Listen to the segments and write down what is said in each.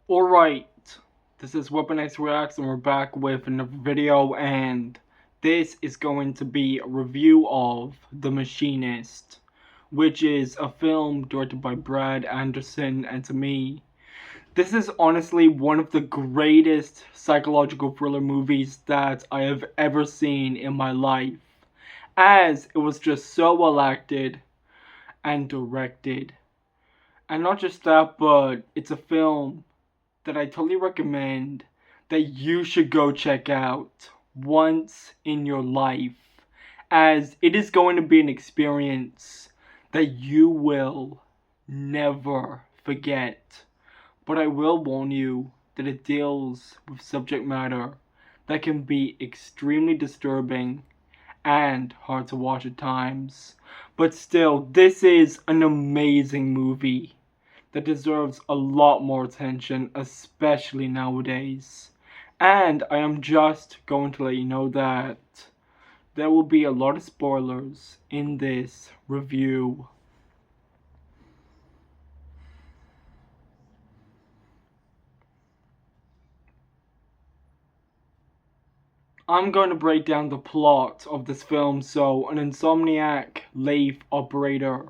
Alright, this is Weapon X Reacts and we're back with another video, and this is going to be a review of The Machinist, which is a film directed by Brad Anderson, and to me, this is honestly one of the greatest psychological thriller movies that I have ever seen in my life, as it was just so well acted and directed. And not just that, but it's a film that I totally recommend that you should go check out once in your life, as it is going to be an experience that you will never forget. But I will warn you that it deals with subject matter that can be extremely disturbing and hard to watch at times. But still, this is an amazing movie that deserves a lot more attention, especially nowadays. And I am just going to let you know that there will be a lot of spoilers in this review. I'm going to break down the plot of this film. So, an insomniac lathe operator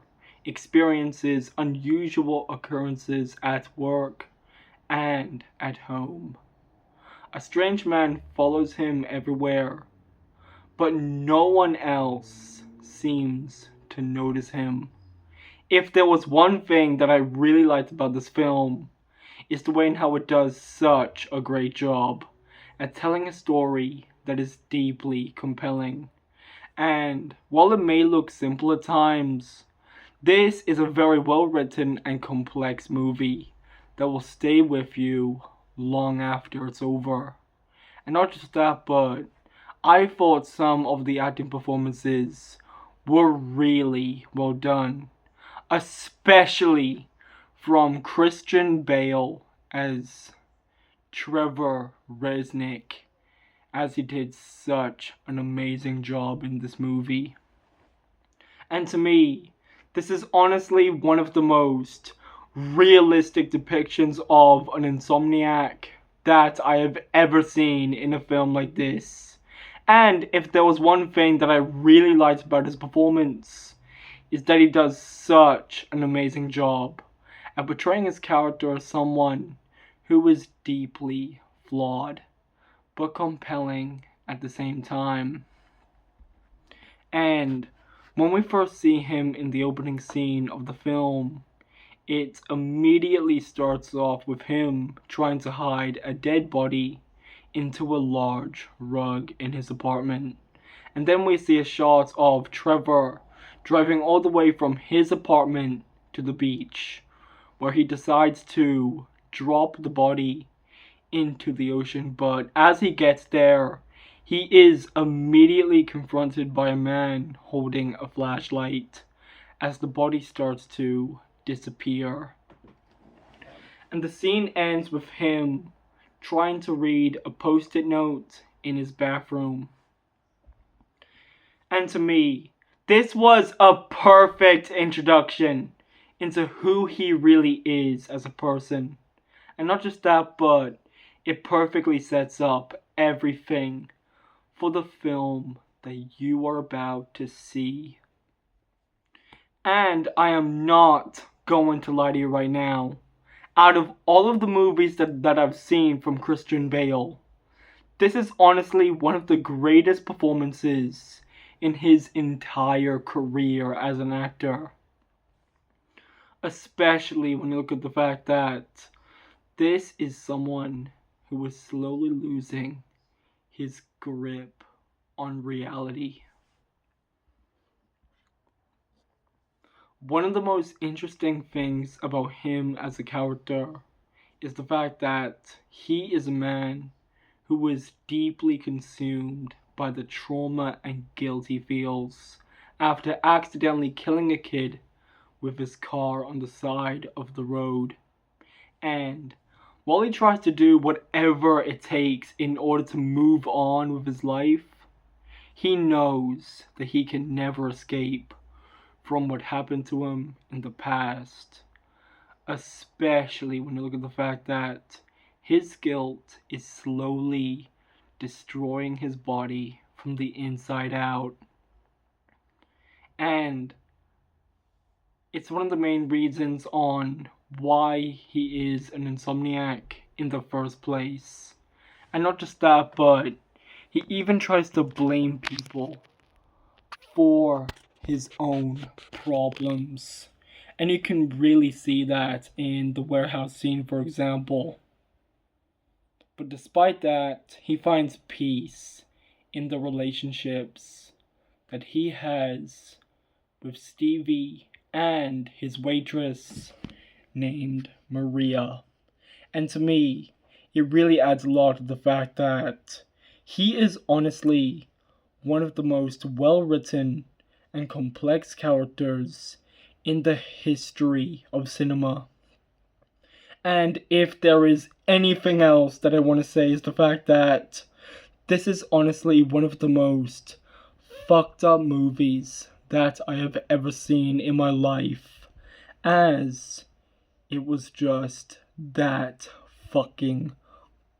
experiences unusual occurrences at work and at home. A strange man follows him everywhere, but no one else seems to notice him. If there was one thing that I really liked about this film, it's the way in how it does such a great job at telling a story that is deeply compelling. And while it may look simple at times, this is a very well written and complex movie that will stay with you long after it's over. And not just that, but I thought some of the acting performances were really well done, especially from Christian Bale as Trevor Resnick, as he did such an amazing job in this movie. And to me, this is honestly one of the most realistic depictions of an insomniac that I have ever seen in a film like this. And if there was one thing that I really liked about his performance, is that he does such an amazing job at portraying his character as someone who is deeply flawed, but compelling at the same time. And when we first see him in the opening scene of the film, it immediately starts off with him trying to hide a dead body into a large rug in his apartment. And then we see a shot of Trevor driving all the way from his apartment to the beach, where he decides to drop the body into the ocean. But as he gets there, he is immediately confronted by a man holding a flashlight as the body starts to disappear. And the scene ends with him trying to read a post-it note in his bathroom. And to me, this was a perfect introduction into who he really is as a person. And not just that, but it perfectly sets up everything for the film that you are about to see. And I am not going to lie to you right now. Out of all of the movies that I've seen from Christian Bale, this is honestly one of the greatest performances in his entire career as an actor. Especially when you look at the fact that this is someone who is slowly losing his grip on reality. One of the most interesting things about him as a character is the fact that he is a man who is deeply consumed by the trauma and guilt he feels after accidentally killing a kid with his car on the side of the road. And while he tries to do whatever it takes in order to move on with his life, he knows that he can never escape from what happened to him in the past. especially when you look at the fact that his guilt is slowly destroying his body from the inside out. And it's one of the main reasons on why he is an insomniac in the first place. And not just that, but he even tries to blame people for his own problems. And you can really see that in the warehouse scene, for example. But despite that, he finds peace in the relationships that he has with Stevie and his waitress named Maria. And to me, it really adds a lot to the fact that he is honestly one of the most well-written and complex characters in the history of cinema. And if there is anything else that I want to say is the fact that this is honestly one of the most fucked up movies that I have ever seen in my life, as it was just that fucking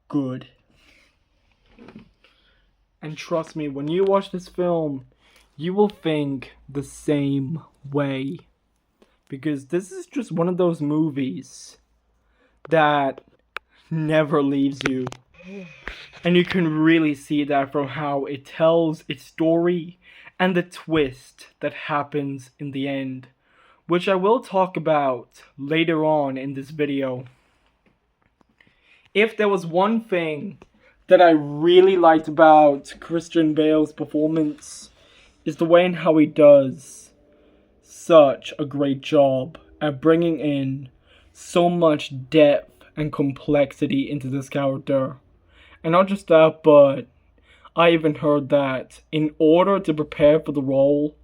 good. And trust me, when you watch this film, you will think the same way. Because this is just one of those movies that never leaves you. And you can really see that from how it tells its story and the twist that happens in the end, which I will talk about later on in this video. If there was one thing that I really liked about Christian Bale's performance, is the way in how he does such a great job at bringing in so much depth and complexity into this character. And not just that, but I even heard that in order to prepare for the role,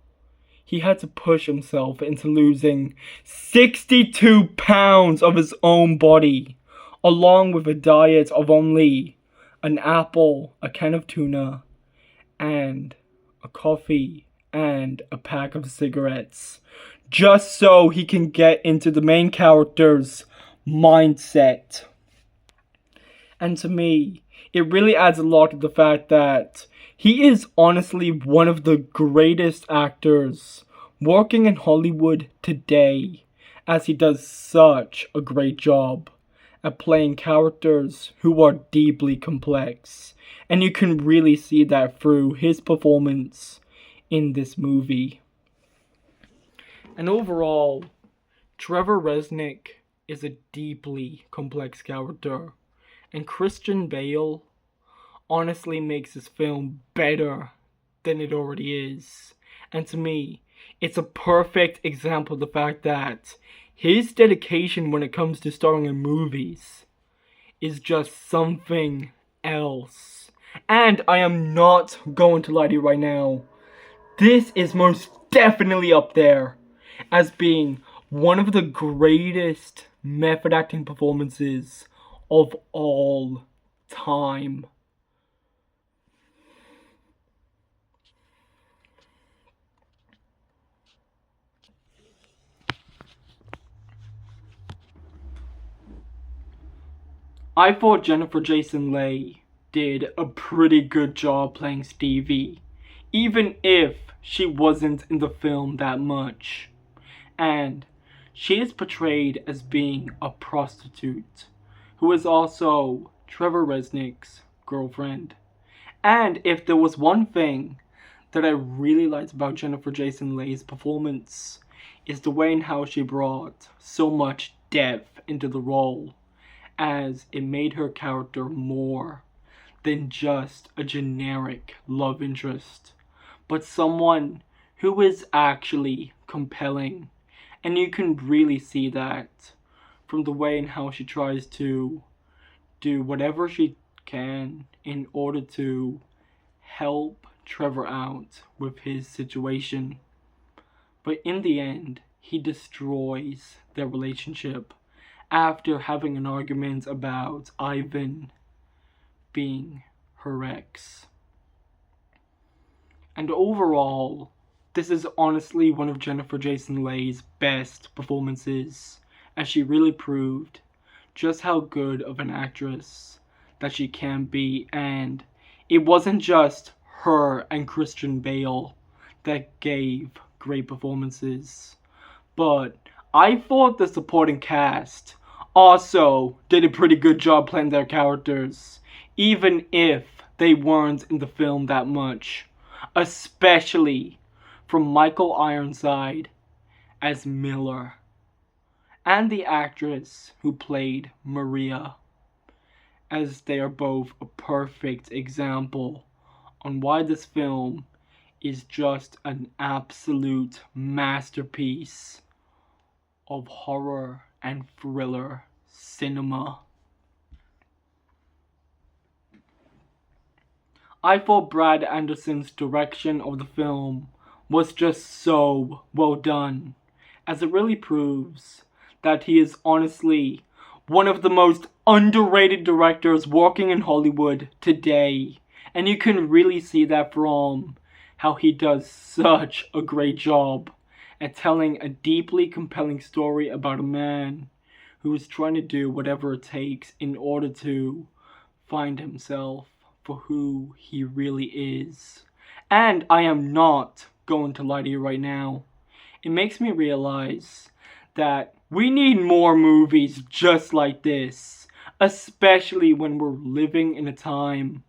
he had to push himself into losing 62 pounds of his own body, along with a diet of only an apple, a can of tuna, and a coffee, and a pack of cigarettes, just so he can get into the main character's mindset. And to me, it really adds a lot to the fact that he is honestly one of the greatest actors working in Hollywood today, as he does such a great job at playing characters who are deeply complex. And you can really see that through his performance in this movie. And overall, Trevor Resnick is a deeply complex character, and Christian Bale honestly makes this film better than it already is. And to me, it's a perfect example of the fact that his dedication when it comes to starring in movies is just something else. And I am not going to lie to you right now, this is most definitely up there as being one of the greatest method acting performances of all time. I thought Jennifer Jason Leigh did a pretty good job playing Stevie, even if she wasn't in the film that much. And she is portrayed as being a prostitute, who is also Trevor Resnick's girlfriend. And if there was one thing that I really liked about Jennifer Jason Leigh's performance, is the way in how she brought so much depth into the role, as it made her character more than just a generic love interest, but someone who is actually compelling. And you can really see that from the way in how she tries to do whatever she can in order to help Trevor out with his situation. But in the end, he destroys their relationship after having an argument about Ivan being her ex. And overall, this is honestly one of Jennifer Jason Leigh's best performances, as she really proved just how good of an actress that she can be. And it wasn't just her and Christian Bale that gave great performances, but I thought the supporting cast also did a pretty good job playing their characters, even if they weren't in the film that much, especially from Michael Ironside as Miller and the actress who played Maria, as they are both a perfect example on why this film is just an absolute masterpiece of horror and thriller cinema. I thought Brad Anderson's direction of the film was just so well done, as it really proves that he is honestly one of the most underrated directors working in Hollywood today. And you can really see that from how he does such a great job at telling a deeply compelling story about a man who is trying to do whatever it takes in order to find himself for who he really is. And I am not going to lie to you right now. It makes me realize that we need more movies just like this, especially when we're living in a time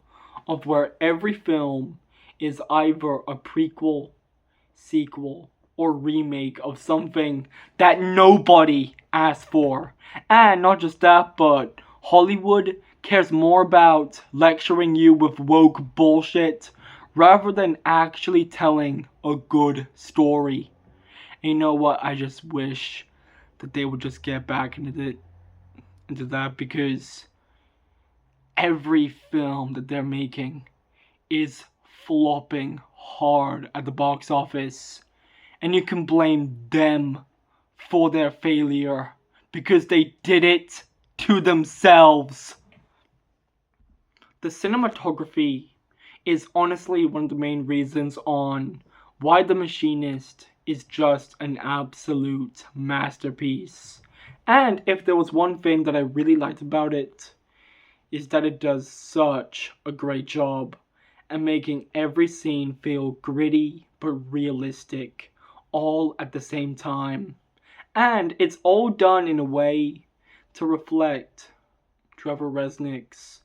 of where every film is either a prequel, sequel, or remake of something that nobody asked for. And not just that, but Hollywood cares more about lecturing you with woke bullshit rather than actually telling a good story. And you know what? I just wish that they would just get back into that, because every film that they're making is flopping hard at the box office, and you can blame them for their failure because they did it to themselves. The cinematography is honestly one of the main reasons on why The Machinist is just an absolute masterpiece. And if there was one thing that I really liked about it, is that it does such a great job at making every scene feel gritty but realistic, all at the same time. And it's all done in a way to reflect Trevor Resnick's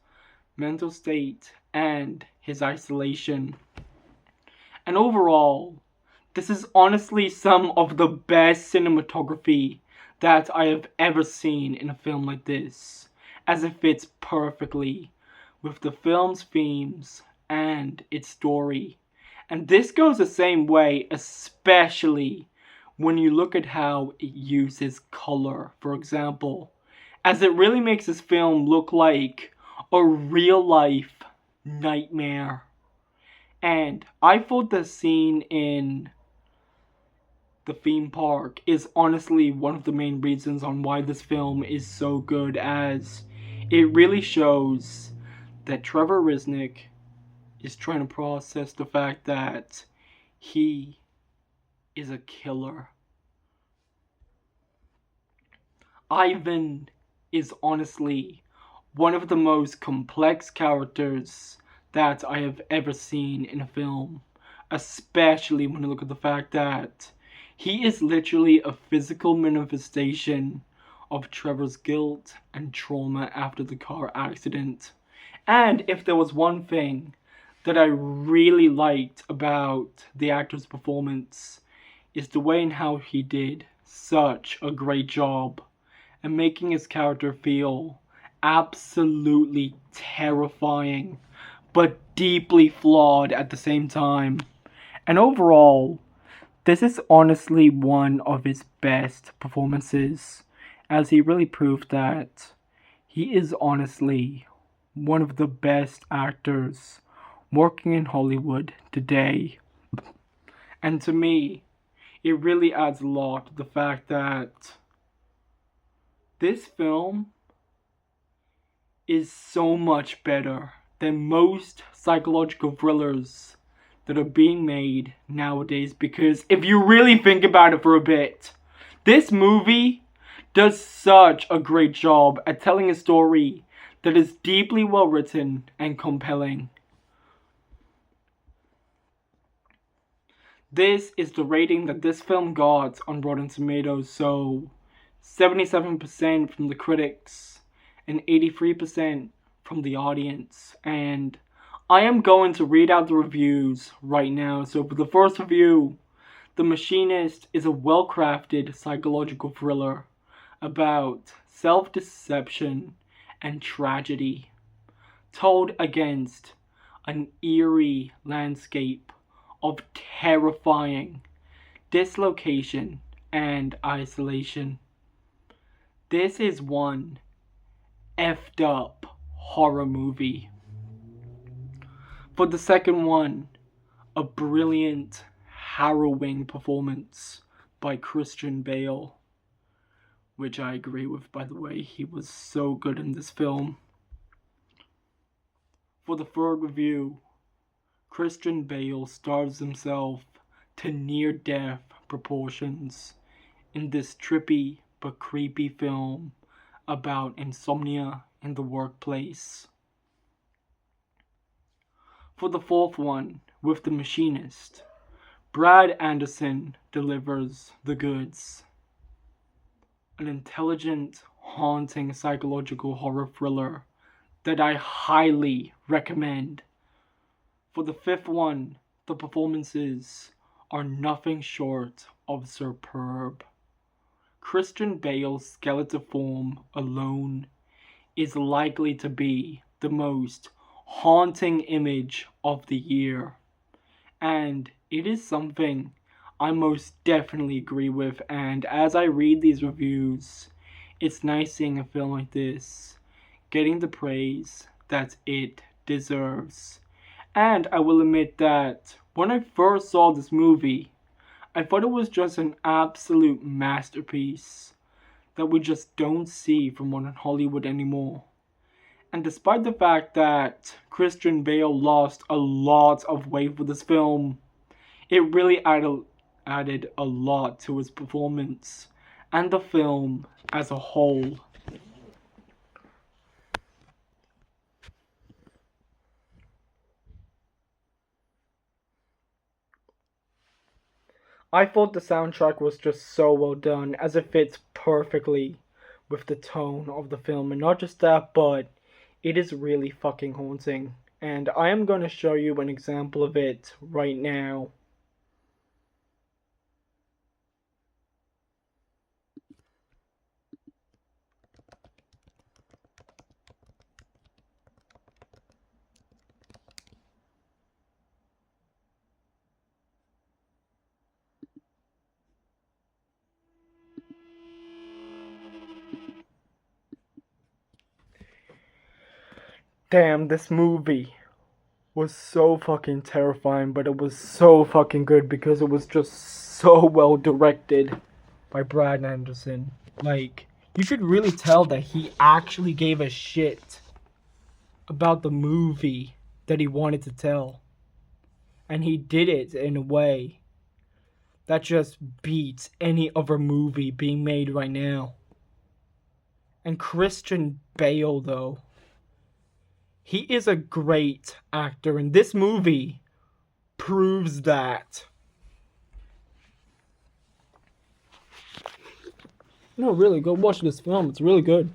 mental state and his isolation. And overall, this is honestly some of the best cinematography that I have ever seen in a film like this, as it fits perfectly with the film's themes and its story. And this goes the same way, especially when you look at how it uses color, for example, as it really makes this film look like a real-life nightmare. And I thought the scene in the theme park is honestly one of the main reasons on why this film is so good, as it really shows that Trevor Resnick is trying to process the fact that he is a killer. Ivan is honestly one of the most complex characters that I have ever seen in a film, especially when you look at the fact that he is literally a physical manifestation of Trevor's guilt and trauma after the car accident. And if there was one thing that I really liked about the actor's performance, is the way in how he did such a great job at making his character feel absolutely terrifying, but deeply flawed at the same time. And overall, this is honestly one of his best performances, as he really proved that he is honestly one of the best actors working in Hollywood today. And to me, it really adds a lot to the fact that this film is so much better than most psychological thrillers that are being made nowadays. Because if you really think about it for a bit, this movie does such a great job at telling a story that is deeply well written and compelling. This is the rating that this film got on Rotten Tomatoes, so 77% from the critics and 83% from the audience. And I am going to read out the reviews right now. So for the first review, The Machinist is a well-crafted psychological thriller about self-deception and tragedy, told against an eerie landscape of terrifying dislocation and isolation. This is one effed up horror movie. For the second one, a brilliant, harrowing performance by Christian Bale, which I agree with, by the way. He was so good in this film. For the third review, Christian Bale starves himself to near-death proportions in this trippy but creepy film about insomnia in the workplace. For the fourth one, with The Machinist, Brad Anderson delivers the goods. An intelligent, haunting psychological horror thriller that I highly recommend. For the fifth one, the performances are nothing short of superb. Christian Bale's skeletal form alone is likely to be the most haunting image of the year. And it is something I most definitely agree with, and as I read these reviews, it's nice seeing a film like this getting the praise that it deserves. And I will admit that when I first saw this movie, I thought it was just an absolute masterpiece that we just don't see from modern Hollywood anymore. And despite the fact that Christian Bale lost a lot of weight for this film, it really added a lot to his performance and the film as a whole. I thought the soundtrack was just so well done, as it fits perfectly with the tone of the film. And not just that, but it is really fucking haunting. And I am going to show you an example of it right now. Damn, this movie was so fucking terrifying, but it was so fucking good because it was just so well directed by Brad Anderson. Like, you could really tell that he actually gave a shit about the movie that he wanted to tell. And he did it in a way that just beats any other movie being made right now. And Christian Bale, though, he is a great actor, and this movie proves that. No, really, go watch this film. It's really good.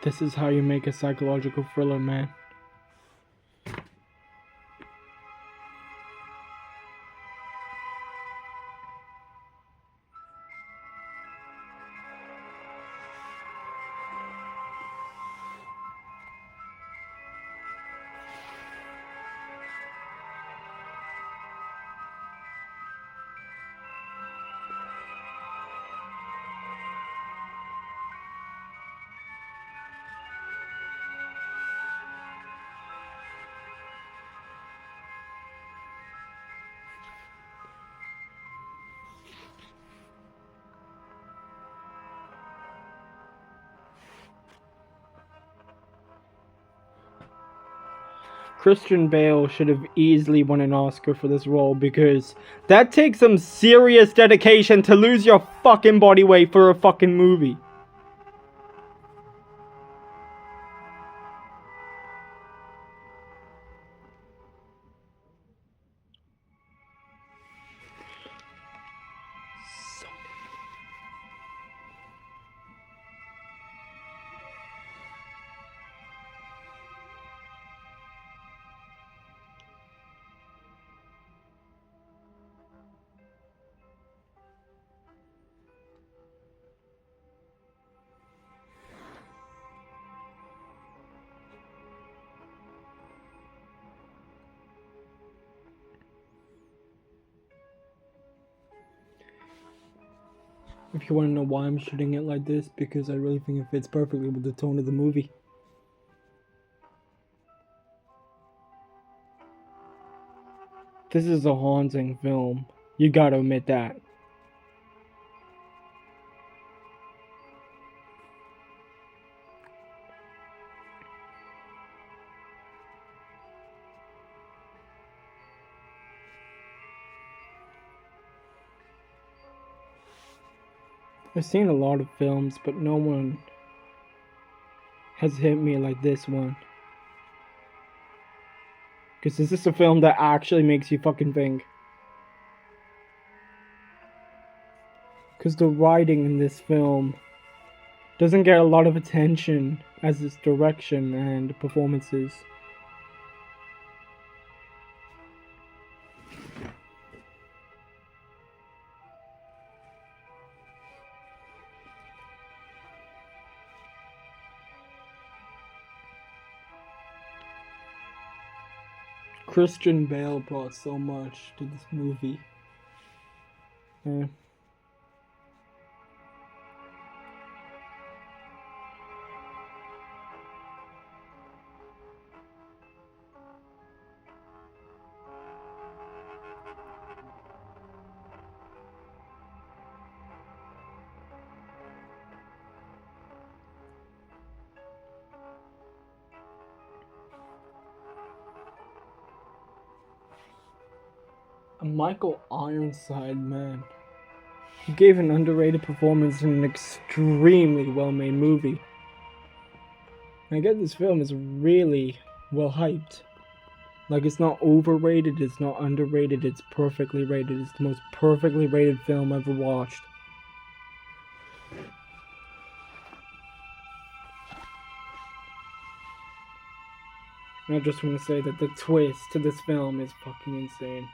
This is how you make a psychological thriller, man. Christian Bale should have easily won an Oscar for this role because that takes some serious dedication to lose your fucking body weight for a fucking movie. If you want to know why I'm shooting it like this, because I really think it fits perfectly with the tone of the movie. This is a haunting film. You gotta admit that. I've seen a lot of films, but no one has hit me like this one. Because this is a film that actually makes you fucking think. Because the writing in this film doesn't get a lot of attention as its direction and performances. Christian Bale brought so much to this movie. Michael Ironside, man. He gave an underrated performance in an extremely well-made movie. And I get this film is really well hyped. Like, it's not overrated, it's not underrated, it's perfectly rated. It's the most perfectly rated film I've ever watched. And I just want to say that the twist to this film is fucking insane.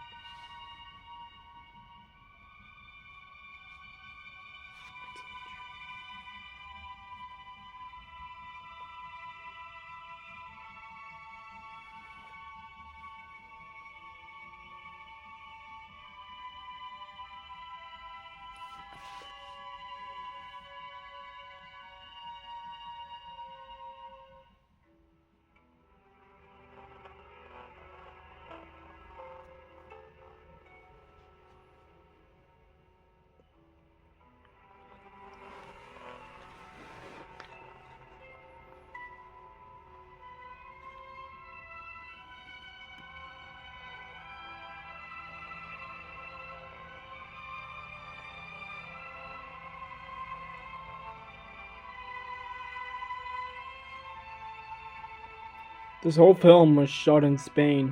This whole film was shot in Spain.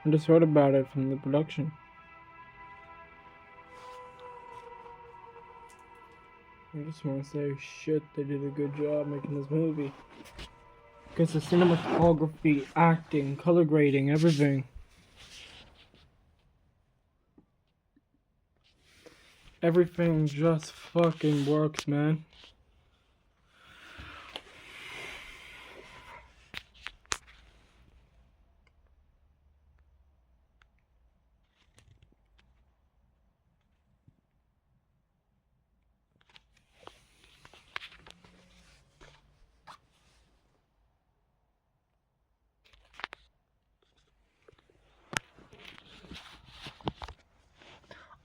I just heard about it from the production. I just want to say, shit, they did a good job making this movie. Because the cinematography, acting, color grading, everything. Everything just fucking works, man.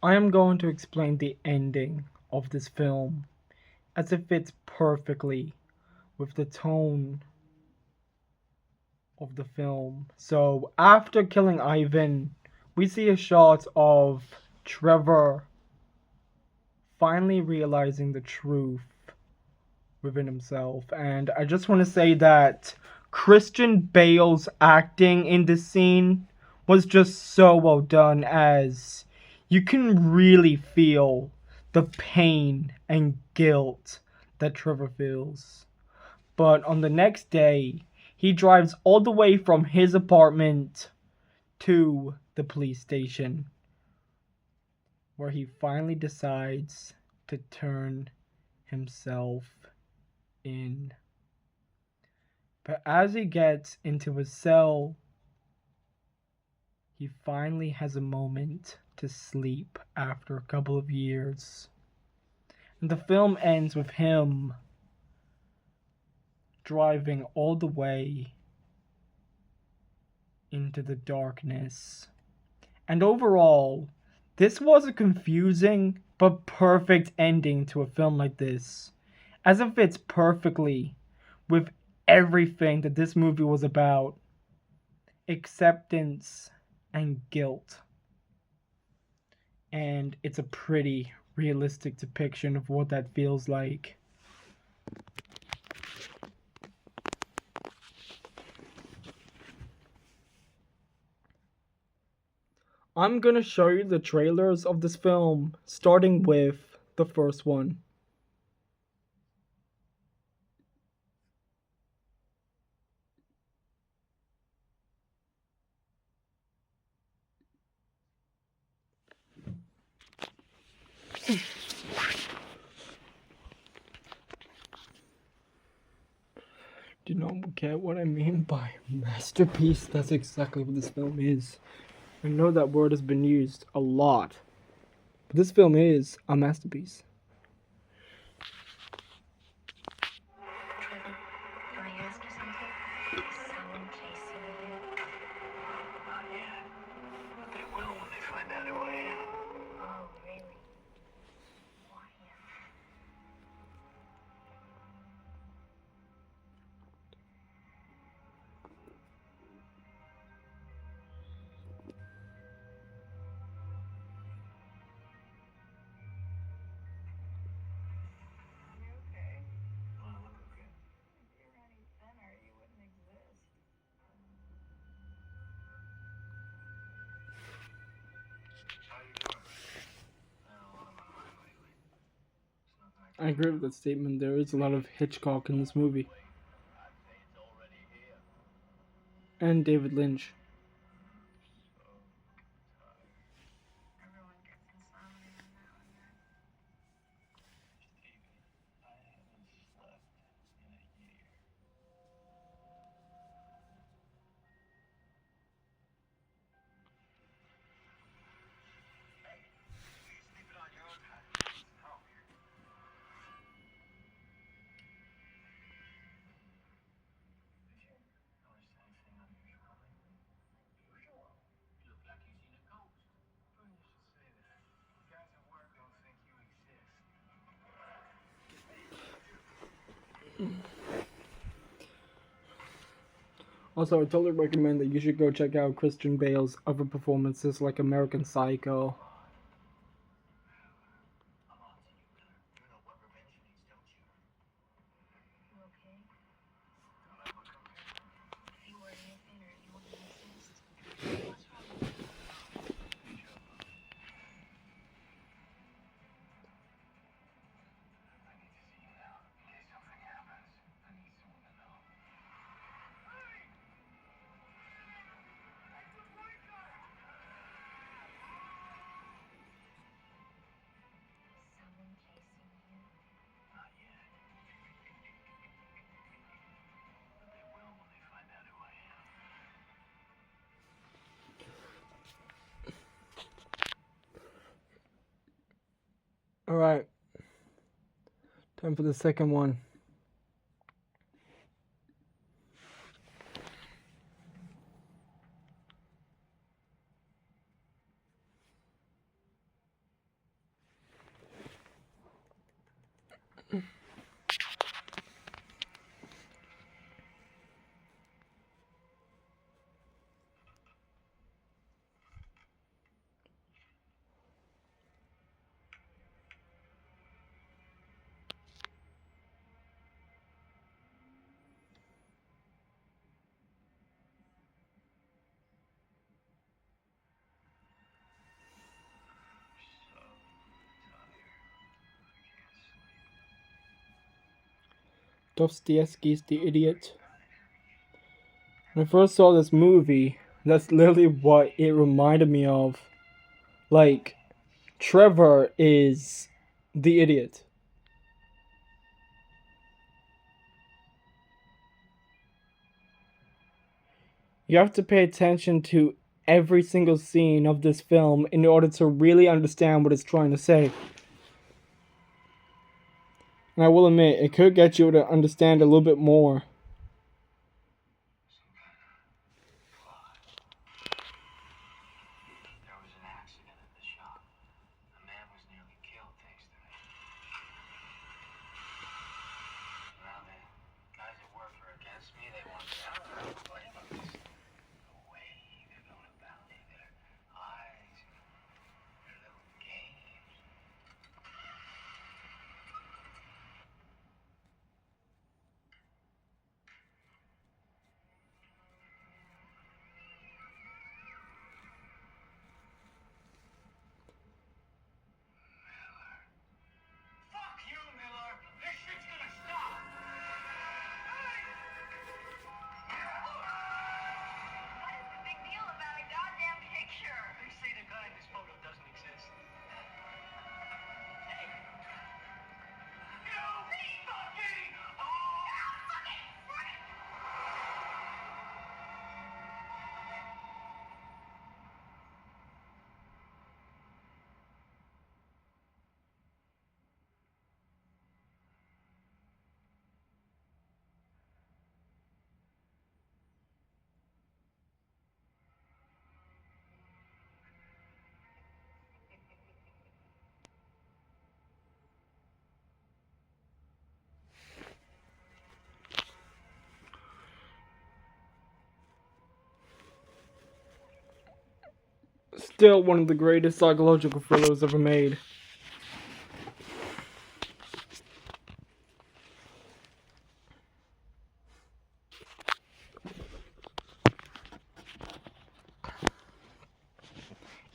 I am going to explain the ending of this film as it fits perfectly with the tone of the film. So after killing Ivan, we see a shot of Trevor finally realizing the truth within himself. And I just want to say that Christian Bale's acting in this scene was just so well done, as you can really feel the pain and guilt that Trevor feels. But on the next day, he drives all the way from his apartment to the police station, where he finally decides to turn himself in. But as he gets into his cell, he finally has a moment to sleep after a couple of years. And the film ends with him driving all the way into the darkness. And overall, this was a confusing but perfect ending to a film like this, as it fits perfectly with everything that this movie was about: acceptance and guilt. And it's a pretty realistic depiction of what that feels like. I'm gonna show you the trailers of this film, starting with the first one. Do you not get what I mean by masterpiece? That's exactly what this film is. I know that word has been used a lot, but this film is a masterpiece. Can I ask you something? Is someone chasing you? Not yet. They will when they find out who I am. Oh, really? Why? You okay? Well, I look okay. If you were any thinner, you wouldn't exist. How you doing? A lot on my mind lately. There's nothing I I agree with that statement. There is a lot of Hitchcock in this movie. I'd say it's already here. And David Lynch. Everyone gets insomnia now and then. Stephen, I haven't slept in a year. Hey, you sleeping on your own time. Need some help here. Did you notice anything unusual lately? Unusual? You look like you've seen a ghost. Funny you should say that. The guys at work don't think you exist. Also, I totally recommend that you should go check out Christian Bale's other performances like American Psycho. I'm on to you, Gunnar. You know what revenge means, don't you? You okay? Don't I look okay? If you were any thinner, you wouldn't exist. What's wrong with you? Each other. I need to see you now. In case something happens, I need someone to know. Someone chasing you? Not yet. But they will when they find out who I am. Alright, time for the second one. Dostoevsky's The Idiot. When I first saw this movie, that's literally what it reminded me of. Like, Trevor is the idiot. You have to pay attention to every single scene of this film in order to really understand what it's trying to say. And I will admit, it could get you to understand a little bit more. There was an accident at the shop. A man was nearly killed thanks to me. Now the guys that work are against me. They want me out. But the way they're going about it, their eyes, their little games. Fuck you, Miller! This shit's gonna stop! What is the big deal about a goddamn picture? They say the guy in this photo doesn't exist. Hey! You fucking... Oh! Fuck it! Fuck it! Still one of the greatest psychological thrillers ever made.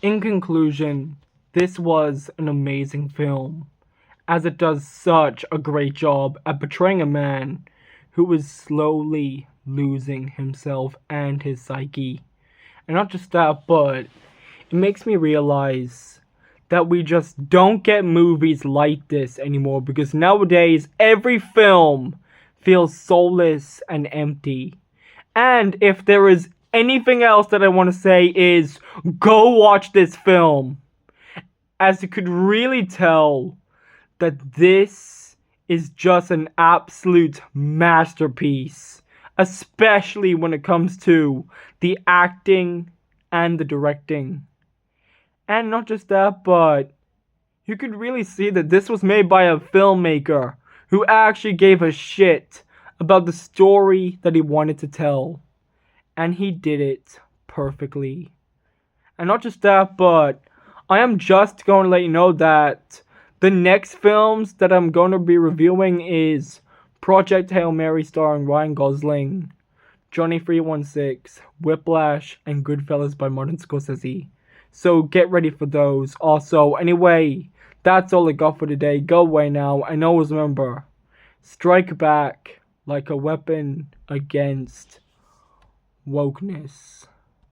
In conclusion, this was an amazing film, as it does such a great job at portraying a man who is slowly losing himself and his psyche. And not just that, but it makes me realize that we just don't get movies like this anymore, because nowadays every film feels soulless and empty. And if there is anything else that I want to say is go watch this film, as you could really tell that this is just an absolute masterpiece, especially when it comes to the acting and the directing. And not just that, but you could really see that this was made by a filmmaker who actually gave a shit about the story that he wanted to tell. And he did it perfectly. And not just that, but I am just going to let you know that the next films that I'm going to be reviewing is Project Hail Mary starring Ryan Gosling, Johnny 316, Whiplash, and Goodfellas by Martin Scorsese. So get ready for those. Also, anyway, that's all I got for today. Go away now, and always remember, strike back like a weapon against wokeness.